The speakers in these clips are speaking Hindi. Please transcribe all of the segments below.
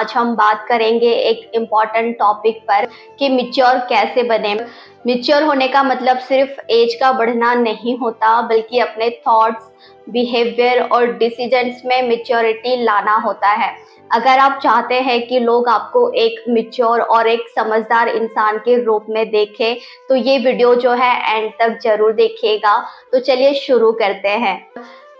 आज हम बात करेंगे एक इम्पॉर्टेंट टॉपिक पर कि मैच्योर कैसे बने। मैच्योर होने का मतलब सिर्फ एज का बढ़ना नहीं होता, बल्कि अपने थॉट्स, बिहेवियर और डिसीजंस में मैच्योरिटी लाना होता है। अगर आप चाहते हैं कि लोग आपको एक मैच्योर और एक समझदार इंसान के रूप में देखें, तो ये वीडियो जो है एंड तक जरूर देखिएगा। तो चलिए शुरू करते हैं।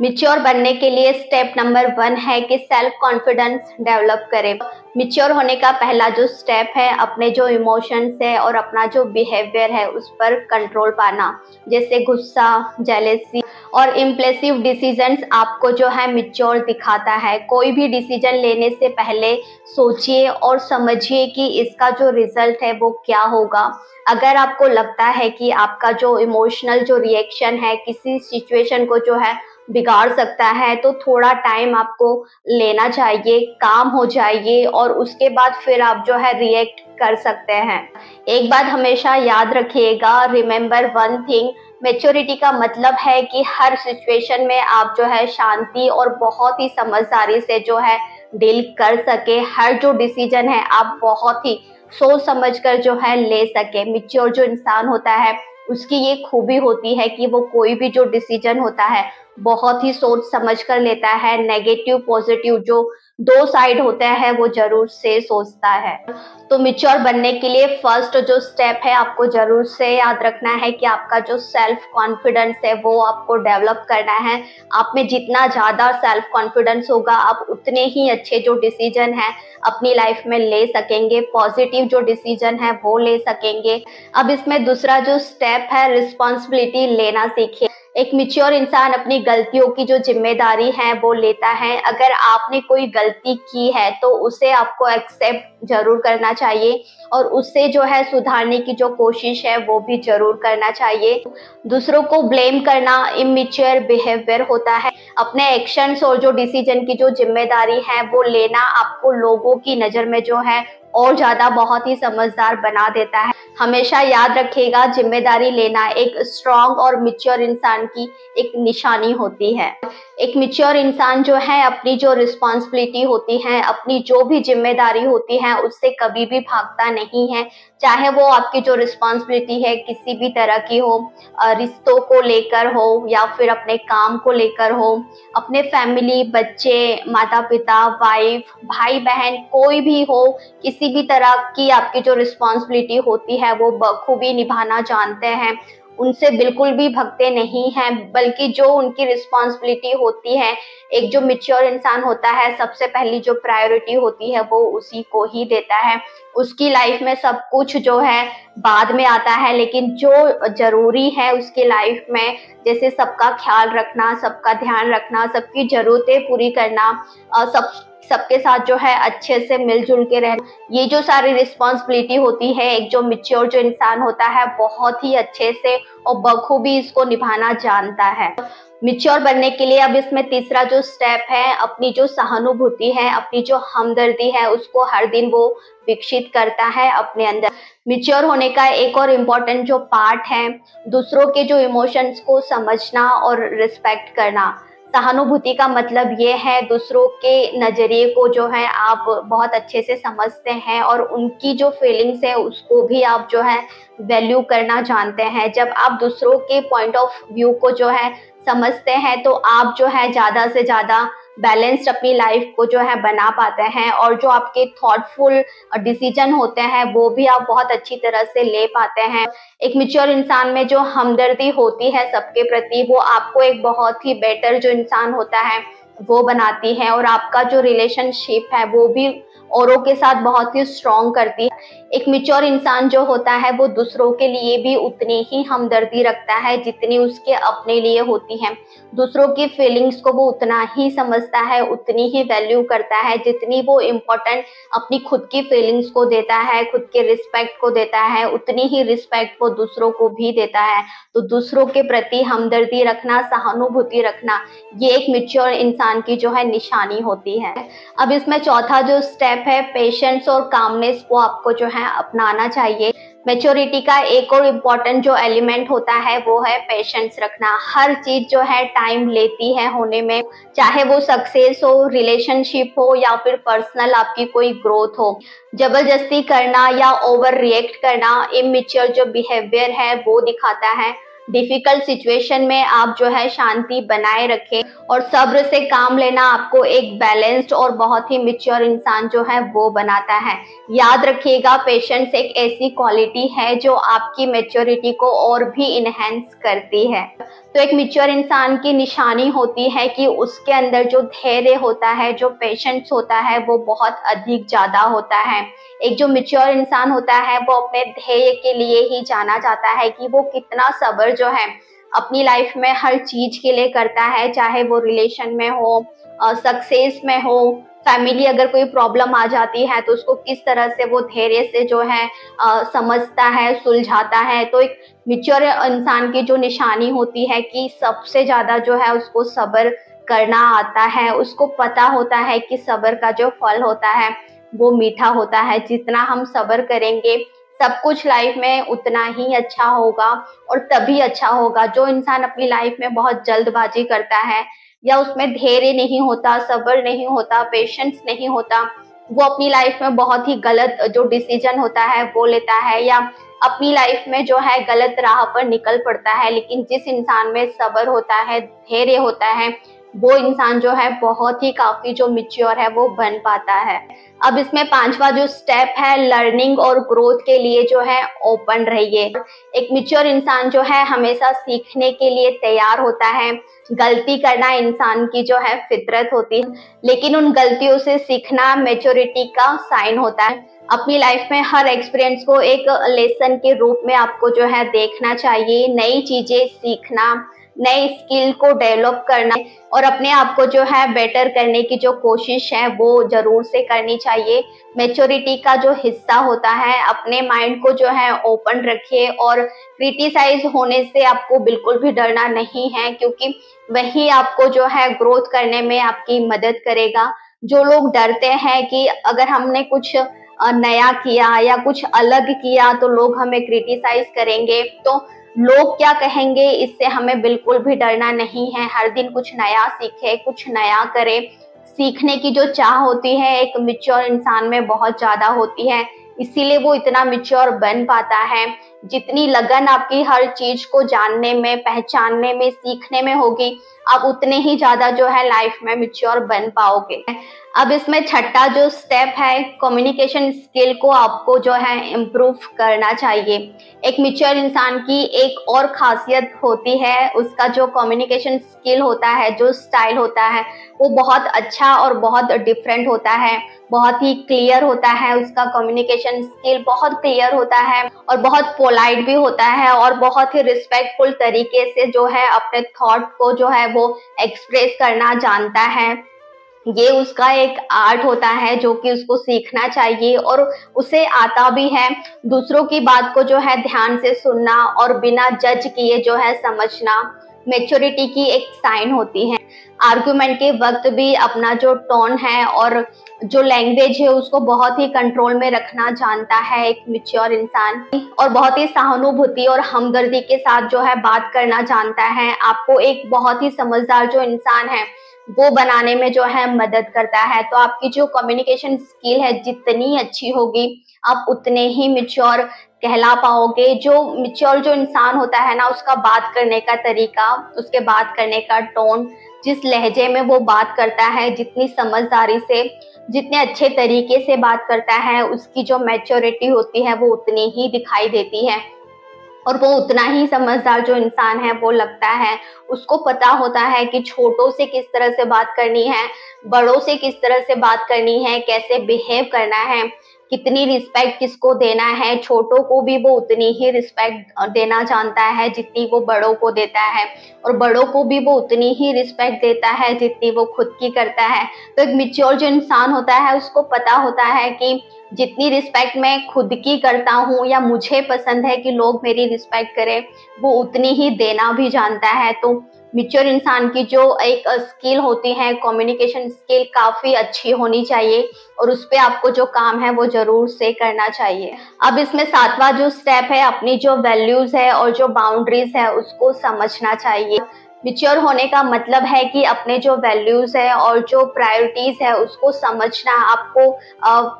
मैच्योर बनने के लिए स्टेप नंबर 1 है कि सेल्फ कॉन्फिडेंस डेवलप करें। मैच्योर होने का पहला जो स्टेप है, अपने जो इमोशंस है और अपना जो बिहेवियर है उस पर कंट्रोल पाना। जैसे गुस्सा, जेलेसी और इम्पल्सिव डिसीजंस आपको जो है मैच्योर दिखाता है। कोई भी डिसीजन लेने से पहले सोचिए और समझिए कि इसका जो रिजल्ट है वो क्या होगा। अगर आपको लगता है कि आपका जो इमोशनल जो रिएक्शन है किसी सिचुएशन को जो है बिगाड़ सकता है, तो थोड़ा टाइम आपको लेना चाहिए, काम हो जाइए और उसके बाद फिर आप जो है रिएक्ट कर सकते हैं। एक बात हमेशा याद रखिएगा, रिमेंबर वन थिंग, मैच्योरिटी का मतलब है कि हर सिचुएशन में आप जो है शांति और बहुत ही समझदारी से जो है डील कर सके। हर जो डिसीजन है आप बहुत ही सोच समझ कर जो है ले सके। मैच्योर जो इंसान होता है उसकी ये खूबी होती है कि वो कोई भी जो डिसीजन होता है बहुत ही सोच समझ कर लेता है। नेगेटिव पॉजिटिव जो दो साइड होते हैं वो जरूर से सोचता है। तो मैच्योर बनने के लिए फर्स्ट जो स्टेप है आपको जरूर से याद रखना है कि आपका जो सेल्फ कॉन्फिडेंस है वो आपको डेवलप करना है। आप में जितना ज्यादा सेल्फ कॉन्फिडेंस होगा, आप उतने ही अच्छे जो डिसीजन है अपनी लाइफ में ले सकेंगे, पॉजिटिव जो डिसीजन है वो ले सकेंगे। अब इसमें दूसरा जो स्टेप है, रिस्पॉन्सिबिलिटी लेना सीखिए। एक मैच्योर इंसान अपनी गलतियों की जो जिम्मेदारी है वो लेता है। अगर आपने कोई गलती की है तो उसे आपको एक्सेप्ट जरूर करना चाहिए और उससे जो है सुधारने की जो कोशिश है वो भी जरूर करना चाहिए। दूसरों को ब्लेम करना इमैच्योर बिहेवियर होता है। अपने एक्शंस और जो डिसीजन की जो जिम्मेदारी है वो लेना आपको लोगों की नजर में जो है और ज्यादा बहुत ही समझदार बना देता है। हमेशा याद रखिएगा, जिम्मेदारी लेना एक स्ट्रॉन्ग और मैच्योर इंसान की एक निशानी होती है। एक मैच्योर इंसान जो है अपनी जो रिस्पॉन्सिबिलिटी होती है, अपनी जो भी जिम्मेदारी होती है उससे कभी भी भागता नहीं है। चाहे वो आपकी जो रिस्पॉन्सिबिलिटी है किसी भी तरह की हो, रिश्तों को लेकर हो या फिर अपने काम को लेकर हो, अपने फैमिली, बच्चे, माता पिता, वाइफ, भाई बहन, कोई भी हो, किसी भी तरह की आपकी जो रिस्पॉन्सिबिलिटी होती है वो बखूबी निभाना जानते हैं। उनसे बिल्कुल भी भगते नहीं हैं, बल्कि जो उनकी रिस्पॉन्सिबिलिटी होती है, एक जो मैच्योर इंसान होता है सबसे पहली जो प्रायोरिटी होती है वो उसी को ही देता है। उसकी लाइफ में सब कुछ जो है बाद में आता है, लेकिन जो जरूरी है उसकी लाइफ में, जैसे सबका ख्याल रखना, सबका ध्यान रखना, सबकी जरूरतें पूरी करना, सबके साथ जो है अच्छे से मिलजुल के रहना, ये जो सारी रिस्पॉन्सिबिलिटी होती है एक जो मैच्योर जो इंसान होता है बहुत ही अच्छे से और बखूबी इसको निभाना जानता है। मैच्योर बनने के लिए अब इसमें तीसरा जो स्टेप है, अपनी जो सहानुभूति है, अपनी जो हमदर्दी है उसको हर दिन वो विकसित करता है अपने अंदर। मैच्योर होने का एक और इम्पोर्टेंट जो पार्ट है, दूसरों के जो इमोशंस को समझना और रिस्पेक्ट करना। सहानुभूति का मतलब ये है दूसरों के नजरिए को जो है आप बहुत अच्छे से समझते हैं और उनकी जो फीलिंग्स है उसको भी आप जो है वैल्यू करना जानते हैं। जब आप दूसरों के पॉइंट ऑफ व्यू को जो है समझते हैं तो आप जो है ज्यादा से ज्यादा बैलेंस्ड अपनी लाइफ को जो है बना पाते हैं और जो आपके थॉटफुल डिसीजन होते हैं वो भी आप बहुत अच्छी तरह से ले पाते हैं। एक मैच्योर इंसान में जो हमदर्दी होती है सबके प्रति, वो आपको एक बहुत ही बेटर जो इंसान होता है वो बनाती है और आपका जो रिलेशनशिप है वो भी औरों के साथ बहुत ही स्ट्रॉन्ग करती है। एक मैच्योर इंसान जो होता है वो दूसरों के लिए भी उतनी ही हमदर्दी रखता है जितनी उसके अपने लिए होती है। दूसरों की फीलिंग्स को वो उतना ही समझता है, उतनी ही वैल्यू करता है जितनी वो इम्पोर्टेंट अपनी खुद की फीलिंग्स को देता है, खुद के रिस्पेक्ट को देता है, उतनी ही रिस्पेक्ट वो दूसरों को भी देता है। तो दूसरों के प्रति हमदर्दी रखना, सहानुभूति रखना, ये एक मैच्योर इंसान की जो है निशानी होती है। अब इसमें चौथा जो स्टेप स्टेप है पेशेंस और कामनेस को आपको जो है अपनाना चाहिए। मैच्योरिटी का एक और इम्पोर्टेंट जो एलिमेंट होता है वो है पेशेंस रखना। हर चीज जो है टाइम लेती है होने में, चाहे वो सक्सेस हो, रिलेशनशिप हो या फिर पर्सनल आपकी कोई ग्रोथ हो। जबरदस्ती करना या ओवर रिएक्ट करना इमैच्योर जो बिहेवियर है वो दिखाता है। डिफिकल्ट सिचुएशन में आप जो है शांति बनाए रखें और सब्र से काम लेना आपको एक बैलेंस्ड और बहुत ही मैच्योर इंसान जो है वो बनाता है। याद रखिएगा, पेशेंस एक ऐसी क्वालिटी है जो आपकी मैच्योरिटी को और भी इनहेंस करती है। तो एक मैच्योर इंसान की निशानी होती है कि उसके अंदर जो धैर्य होता है, जो पेशेंस होता है वो बहुत अधिक ज्यादा होता है। एक जो मैच्योर इंसान होता है वो अपने ध्येय के लिए ही जाना जाता है कि वो कितना सब्र जो है अपनी लाइफ में हर चीज के लिए करता है, चाहे वो रिलेशन में हो, सक्सेस में हो, फैमिली अगर कोई प्रॉब्लम आ जाती है तो उसको किस तरह से वो धैर्य से जो है समझता है, सुलझाता है। तो एक मैच्योर इंसान की जो निशानी होती है कि सबसे ज्यादा जो है उसको सब्र करना आता है, उसको पता होता है कि सब्र का जो फल होता है वो मीठा होता है। जितना हम सब्र करेंगे सब कुछ लाइफ में उतना ही अच्छा होगा और तभी अच्छा होगा। जो इंसान अपनी लाइफ में बहुत जल्दबाजी करता है या उसमें धैर्य नहीं होता, सब्र नहीं होता, पेशेंस नहीं होता, वो अपनी लाइफ में बहुत ही गलत जो डिसीजन होता है वो लेता है या अपनी लाइफ में जो है गलत राह पर निकल पड़ता है। लेकिन जिस इंसान में सब्र होता है, धैर्य होता है, वो इंसान जो है बहुत ही काफी जो मैच्योर है वो बन पाता है। अब इसमें पांचवा जो स्टेप है लर्निंग और ग्रोथ के लिए जो है ओपन रहिए। एक मैच्योर इंसान जो है हमेशा सीखने के लिए तैयार होता है। गलती करना इंसान की जो है फितरत होती है, लेकिन उन गलतियों से सीखना मैच्योरिटी का साइन होता है। अपनी लाइफ में हर एक्सपीरियंस को एक लेसन के रूप में आपको जो है देखना चाहिए। नई चीजें सीखना, नए स्किल को डेवलप करना और अपने आप को जो है बेटर करने की जो कोशिश है वो जरूर से करनी चाहिए। मैच्योरिटी का जो हिस्सा होता है, अपने माइंड को जो है ओपन रखिए और क्रिटिसाइज होने से आपको बिल्कुल भी डरना नहीं है, क्योंकि वही आपको जो है ग्रोथ करने में आपकी मदद करेगा। जो लोग डरते हैं कि अगर हमने कुछ नया किया या कुछ अलग किया तो लोग हमें क्रिटिसाइज करेंगे, तो लोग क्या कहेंगे इससे हमें बिल्कुल भी डरना नहीं है। हर दिन कुछ नया सीखे, कुछ नया करे। सीखने की जो चाह होती है एक मैच्योर इंसान में बहुत ज्यादा होती है, इसीलिए वो इतना मैच्योर बन पाता है। जितनी लगन आपकी हर चीज को जानने में, पहचानने में, सीखने में होगी, आप उतने ही ज्यादा जो है लाइफ में मैच्योर बन पाओगे। अब इसमें छठा जो स्टेप है कम्युनिकेशन स्किल को आपको जो है इम्प्रूव करना चाहिए। एक मैच्योर इंसान की एक और खासियत होती है उसका जो कम्युनिकेशन स्किल होता है, जो स्टाइल होता है वो बहुत अच्छा और बहुत डिफरेंट होता है, बहुत ही क्लियर होता है। उसका कम्युनिकेशन स्किल बहुत क्लियर होता है और बहुत पोलाइट भी होता है और बहुत ही रिस्पेक्टफुल तरीके से जो है अपने थॉट को जो है वो एक्सप्रेस करना जानता है। ये उसका एक आर्ट होता है जो कि उसको सीखना चाहिए और उसे आता भी है। दूसरों की बात को जो है ध्यान से सुनना और बिना जज किए जो है समझना मैच्योरिटी की एक साइन होती है। आर्गुमेंट के वक्त भी अपना जो टोन है और जो लैंग्वेज है उसको बहुत ही कंट्रोल में रखना जानता है एक मैच्योर इंसान, और बहुत ही सहानुभूति और हमदर्दी के साथ जो है बात करना जानता है। आपको एक बहुत ही समझदार जो इंसान है वो बनाने में जो है मदद करता है। तो आपकी जो कम्युनिकेशन स्किल है जितनी अच्छी होगी आप उतने ही मैच्योर कहला पाओगे। जो मैच्योर जो इंसान होता है ना, उसका बात करने का तरीका, उसके बात करने का टोन, जिस लहजे में वो बात करता है, जितनी समझदारी से, जितने अच्छे तरीके से बात करता है, उसकी जो मैच्योरिटी होती है वो उतनी ही दिखाई देती है और वो उतना ही समझदार जो इंसान है वो लगता है। उसको पता होता है कि छोटों से किस तरह से बात करनी है, बड़ों से किस तरह से बात करनी है, कैसे बिहेव करना है, कितनी रिस्पेक्ट किसको देना है। छोटों को भी वो उतनी ही रिस्पेक्ट देना जानता है जितनी वो बड़ों को देता है, और बड़ों को भी वो उतनी ही रिस्पेक्ट देता है जितनी वो खुद की करता है। तो एक मैच्योर जो इंसान होता है उसको पता होता है कि जितनी रिस्पेक्ट मैं खुद की करता हूँ या मुझे पसंद है कि लोग मेरी रिस्पेक्ट करें, वो उतनी ही देना भी जानता है। तो मैच्योर इंसान की जो एक स्किल होती है, कम्युनिकेशन स्किल काफी अच्छी होनी चाहिए और उस पे आपको जो काम है वो जरूर से करना चाहिए। अब इसमें 7वां जो स्टेप है, अपनी जो वैल्यूज है और जो बाउंड्रीज है उसको समझना चाहिए। मैच्योर होने का मतलब है कि अपने जो वैल्यूज है और जो प्रायोरिटीज है उसको समझना आपको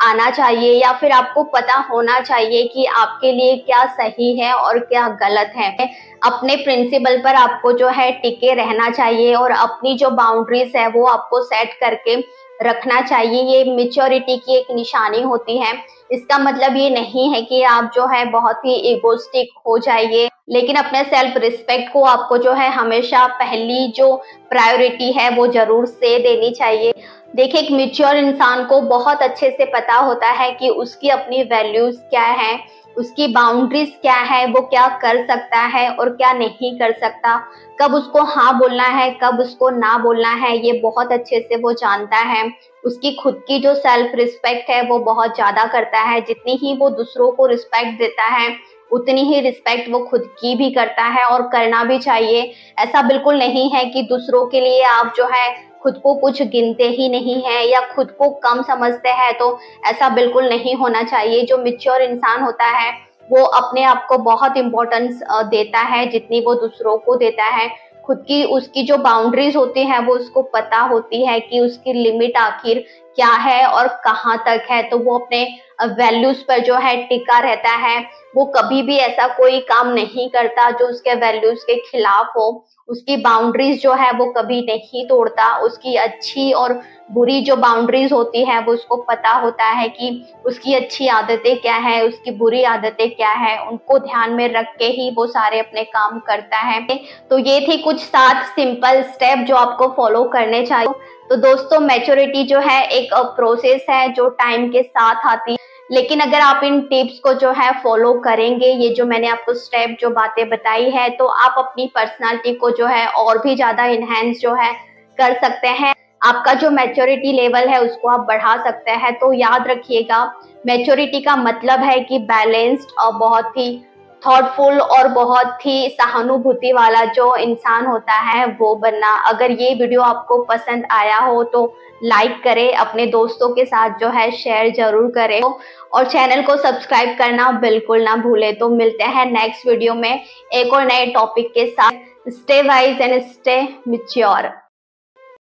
आना चाहिए, या फिर आपको पता होना चाहिए कि आपके लिए क्या सही है और क्या गलत है। अपने प्रिंसिपल पर आपको जो है टिके रहना चाहिए और अपनी जो बाउंड्रीज है वो आपको सेट करके रखना चाहिए। ये मेच्योरिटी की एक निशानी होती है। इसका मतलब ये नहीं है कि आप जो है बहुत ही इगोस्टिक हो जाइए, लेकिन अपने सेल्फ रिस्पेक्ट को आपको जो है हमेशा पहली जो प्रायोरिटी है वो जरूर से देनी चाहिए। देखिए, एक मैच्योर इंसान को बहुत अच्छे से पता होता है कि उसकी अपनी वैल्यूज क्या है, उसकी बाउंड्रीज क्या है, वो क्या कर सकता है और क्या नहीं कर सकता, कब उसको हाँ बोलना है, कब उसको ना बोलना है, ये बहुत अच्छे से वो जानता है। उसकी खुद की जो सेल्फ रिस्पेक्ट है वो बहुत ज्यादा करता है। जितनी ही वो दूसरों को रिस्पेक्ट देता है उतनी ही रिस्पेक्ट वो खुद की भी करता है और करना भी चाहिए। ऐसा बिल्कुल नहीं है कि दूसरों के लिए आप जो है खुद को कुछ गिनते ही नहीं है या खुद को कम समझते हैं, तो ऐसा बिल्कुल नहीं होना चाहिए। जो मैच्योर इंसान होता है वो अपने आप को बहुत इम्पोर्टेंस देता है जितनी वो दूसरों को देता है। खुद की उसकी जो बाउंड्रीज होती हैं वो उसको पता होती है कि उसकी लिमिट आखिर क्या है और कहाँ तक है, तो वो अपने वैल्यूज पर जो है टिका रहता है। वो कभी भी ऐसा कोई काम नहीं करता जो उसके वैल्यूज के खिलाफ हो। उसकी बाउंड्रीज जो है वो कभी नहीं तोड़ता। उसकी अच्छी और बुरी जो बाउंड्रीज होती है वो उसको पता होता है कि उसकी अच्छी आदतें क्या है, उसकी बुरी आदतें क्या है, उनको ध्यान में रख के ही वो सारे अपने काम करता है। तो ये थी कुछ 7 सिंपल स्टेप जो आपको फॉलो करने चाहिए। तो दोस्तों, मैच्योरिटी जो है एक प्रोसेस है जो टाइम के साथ आती है, लेकिन अगर आप इन टिप्स को जो है फॉलो करेंगे, ये जो मैंने आपको स्टेप जो बातें बताई है, तो आप अपनी पर्सनालिटी को जो है और भी ज्यादा इनहेंस जो है कर सकते हैं। आपका जो मैच्योरिटी लेवल है उसको आप बढ़ा सकते हैं। तो याद रखिएगा, मैच्योरिटी का मतलब है कि बैलेंस्ड और बहुत ही थॉटफुल और बहुत ही सहानुभूति वाला जो इंसान होता है वो बनना। अगर ये वीडियो आपको पसंद आया हो तो लाइक करें, अपने दोस्तों के साथ जो है शेयर जरूर करें और चैनल को सब्सक्राइब करना बिल्कुल ना भूलें। तो मिलते हैं नेक्स्ट वीडियो में एक और नए टॉपिक के साथ। Stay wise and stay mature.